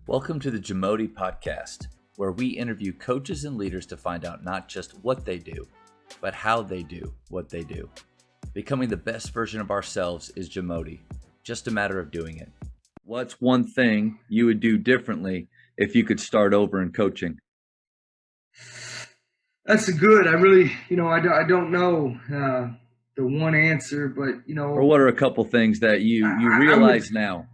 Welcome to the JAMODI podcast, where we interview coaches and leaders to find out not just what they do, but how they do what they do. Becoming the best version of ourselves is JAMODI, just a matter of doing it. What's one thing you would do differently if you could start over in coaching? That's a good. I really, I don't know the one answer, but Or what are a couple things that you I would, realize now?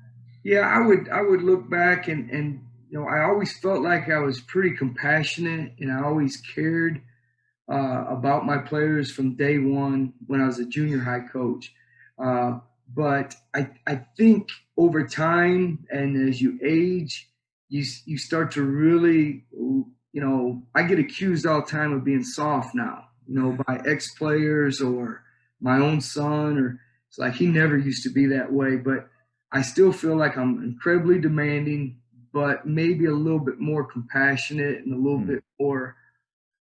yeah, I would look back and I always felt like I was pretty compassionate and I always cared about my players from day one when I was a junior high coach. But I think over time and as you age, you start to really, I get accused all the time of being soft now, by ex-players or my own son, or it's like he never used to be that way. But I still feel like I'm incredibly demanding, but maybe a little bit more compassionate and a little bit more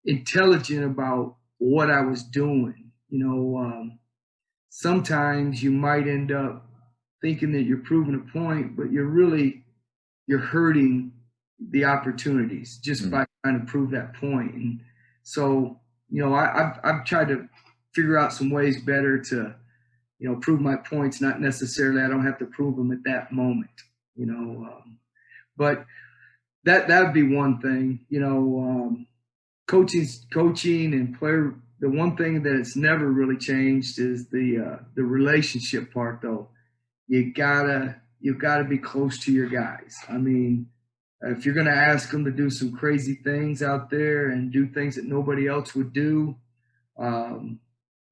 intelligent about what I was doing. Sometimes you might end up thinking that you're proving a point, but you're hurting the opportunities just by trying to prove that point. And so, I've tried to figure out some ways better to, prove my points. Not necessarily I don't have to prove them at that moment, but that would be one thing. Coaching and player. The one thing that it's never really changed is the relationship part, though. You gotta be close to your guys. I mean, if you're gonna ask them to do some crazy things out there and do things that nobody else would do,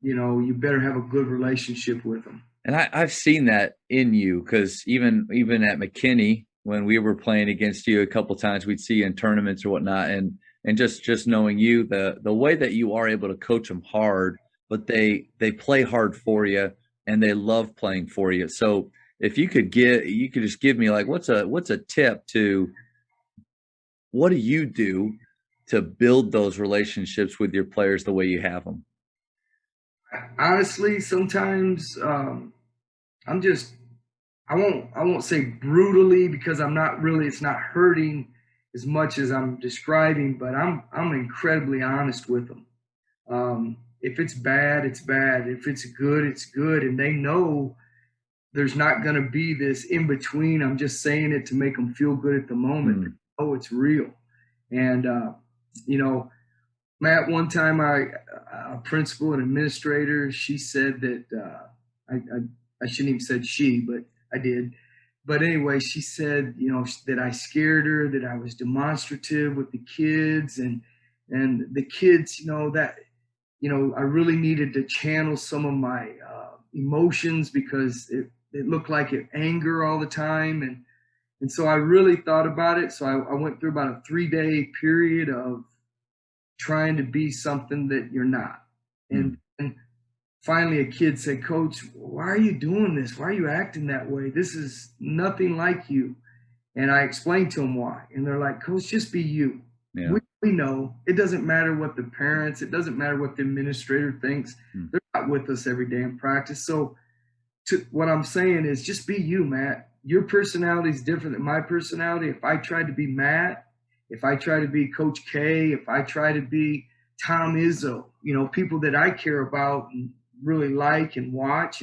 you better have a good relationship with them. And I've seen that in you, because even at McKinney, when we were playing against you a couple times, we'd see you in tournaments or whatnot, and just knowing you, the way that you are able to coach them hard, but they play hard for you and they love playing for you. So if you could just give me, like, what's a tip to what do you do to build those relationships with your players the way you have them? Honestly, sometimes I won't say brutally, because I'm not really, it's not hurting as much as I'm describing, but I'm incredibly honest with them. If it's bad, it's bad. If it's good, it's good. And they know there's not going to be this in between. I'm just saying it to make them feel good at the moment. Oh, it's real. And, Matt, one time a principal and administrator, she said that, I shouldn't even said she, but I did. But anyway, she said, that I scared her, that I was demonstrative with the kids, and the kids, I really needed to channel some of my emotions, because it looked like anger all the time. And so I really thought about it. So I went through about a 3-day period of trying to be something that you're not. And finally a kid said, "Coach, why are you doing this? Why are you acting that way? This is nothing like you." And I explained to them why. And they're like, "Coach, just be you." Yeah. We know it doesn't matter what the parents, it doesn't matter what the administrator thinks. They're not with us every day in practice. So what I'm saying is just be you, Matt. Your personality is different than my personality. If I tried to be Matt, if I try to be Coach K, if I try to be Tom Izzo, people that I care about and really like and watch,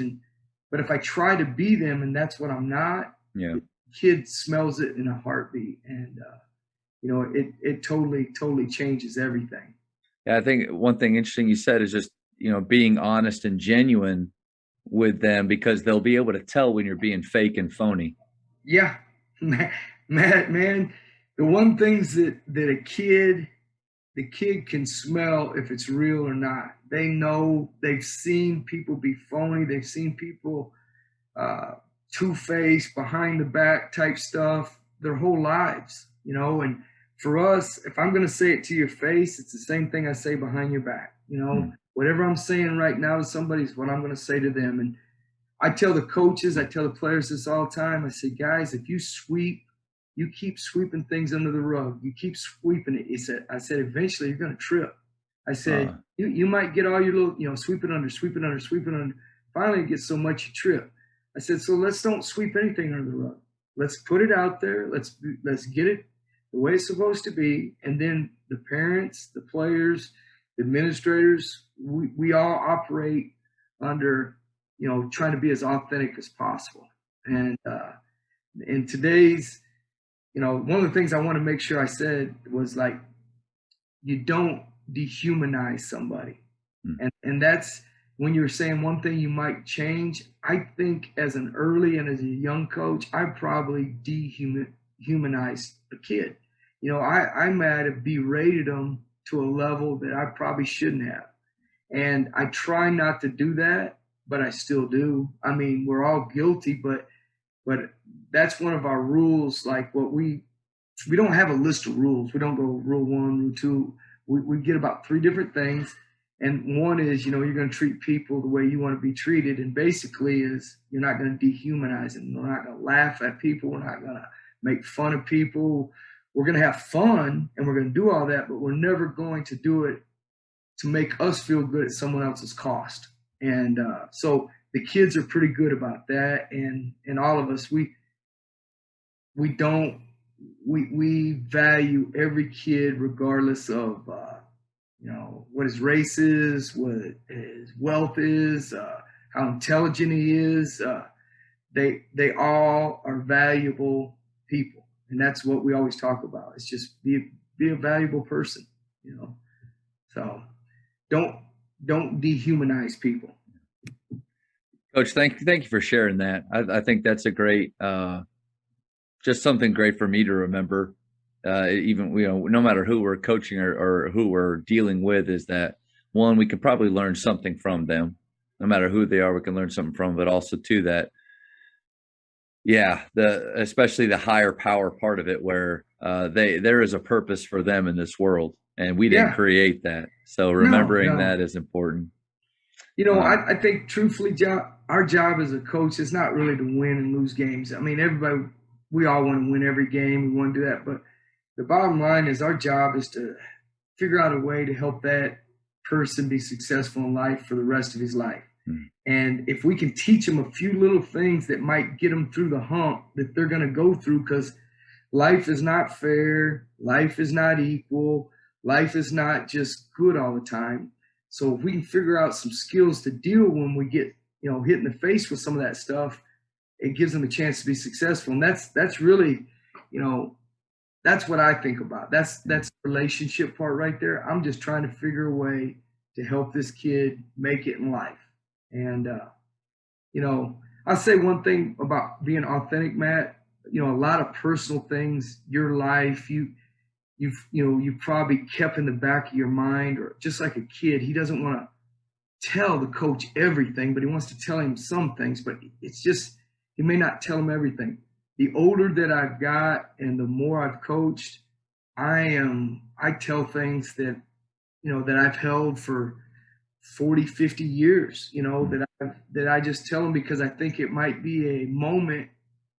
but if I try to be them and that's what I'm not, the kid smells it in a heartbeat, and it totally changes everything. Yeah, I think one thing interesting you said is just, being honest and genuine with them, because they'll be able to tell when you're being fake and phony. Yeah, Matt, man, the one things that the kid can smell if it's real or not. They know, they've seen people be phony. They've seen people two-faced, behind the back type stuff their whole lives, and for us, if I'm going to say it to your face, it's the same thing I say behind your back. Whatever I'm saying right now to somebody is what I'm going to say to them. And I tell the coaches, I tell the players this all the time. I say, guys, if you keep sweeping things under the rug. You keep sweeping it. I said, eventually you're going to trip. I said, you might get all your little, sweep it under. Finally, it gets so much you trip. I said, so let's don't sweep anything under the rug. let's put it out there. Let's get it the way it's supposed to be. And then the parents, the players, the administrators, we all operate under, trying to be as authentic as possible. And in today's, one of the things I want to make sure I said was like, you don't dehumanize somebody. And that's when you're saying one thing you might change. I think as an early and as a young coach, I probably dehumanized a kid. I might have berated them to a level that I probably shouldn't have. And I try not to do that, but I still do. I mean, we're all guilty, but that's one of our rules. Like we don't have a list of rules. We don't go rule 1, rule 2. We get about 3 different things. And one is, you're going to treat people the way you want to be treated. And basically is you're not going to dehumanize them. We're not going to laugh at people. We're not going to make fun of people. We're going to have fun and we're going to do all that, but we're never going to do it to make us feel good at someone else's cost. And so the kids are pretty good about that. And all of us, we value every kid regardless of, what his race is, what his wealth is, how intelligent he is. They all are valuable people. And that's what we always talk about. It's just be a valuable person, So don't dehumanize people. Coach, thank you for sharing that. I think that's a great, just something great for me to remember. Even, no matter who we're coaching or who we're dealing with, is that one, we can probably learn something from them. No matter who they are, we can learn something from, but also too that, especially the higher power part of it, where there is a purpose for them in this world, and we didn't create that. So remembering that is important. I think truthfully, our job as a coach is not really to win and lose games. I mean, we all want to win every game. We want to do that, but the bottom line is our job is to figure out a way to help that person be successful in life for the rest of his life. And if we can teach them a few little things that might get them through the hump that they're going to go through, because life is not fair, life is not equal, life is not just good all the time. So if we can figure out some skills to deal when we get, hit in the face with some of that stuff, it gives them a chance to be successful. And that's really, that's what I think about. That's the relationship part right there. I'm just trying to figure a way to help this kid make it in life. And, I'll say one thing about being authentic, Matt. A lot of personal things, your life, you've probably kept in the back of your mind, or just like a kid, he doesn't want to tell the coach everything, but he wants to tell him some things, but it's just, he may not tell him everything. The older that I've got and the more I've coached, I tell things that, that I've held for 40, 50 years, that I just tell them because I think it might be a moment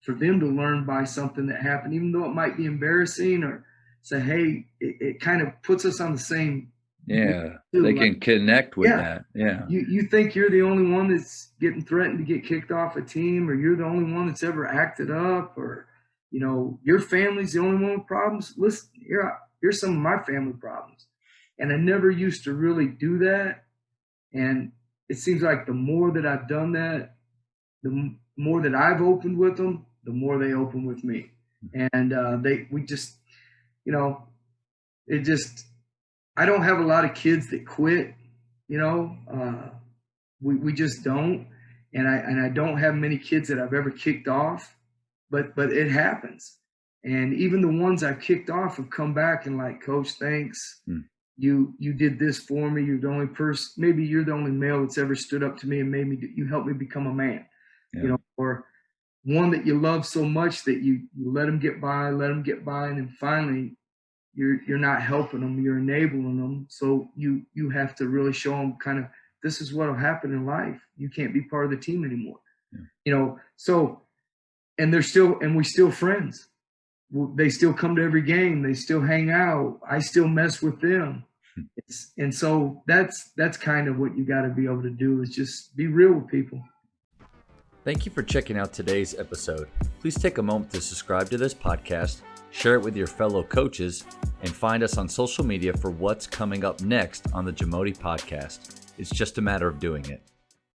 for them to learn by something that happened, even though it might be embarrassing, or say, hey, it kind of puts us on the same. Yeah, they can connect with that. Yeah. You think you're the only one that's getting threatened to get kicked off a team, or you're the only one that's ever acted up, or, your family's the only one with problems. Listen, here's some of my family problems. And I never used to really do that. And it seems like the more that I've done that, the more that I've opened with them, the more they open with me. And I don't have a lot of kids that quit, we just don't. And I don't have many kids that I've ever kicked off, but it happens. And even the ones I've kicked off have come back and like, Coach, thanks. You did this for me. You're the only person, maybe you're the only male that's ever stood up to me and you helped me become a man, or one that you love so much that you let them get by. And then finally you're not helping them, you're enabling them. So you have to really show them kind of, this is what'll happen in life. You can't be part of the team anymore, so, and we still friends. They still come to every game. They still hang out. I still mess with them. And so that's kind of what you got to be able to do, is just be real with people. Thank you for checking out today's episode. Please take a moment to subscribe to this podcast, share it with your fellow coaches, and find us on social media for what's coming up next on the JAMODI podcast. It's just a matter of doing it.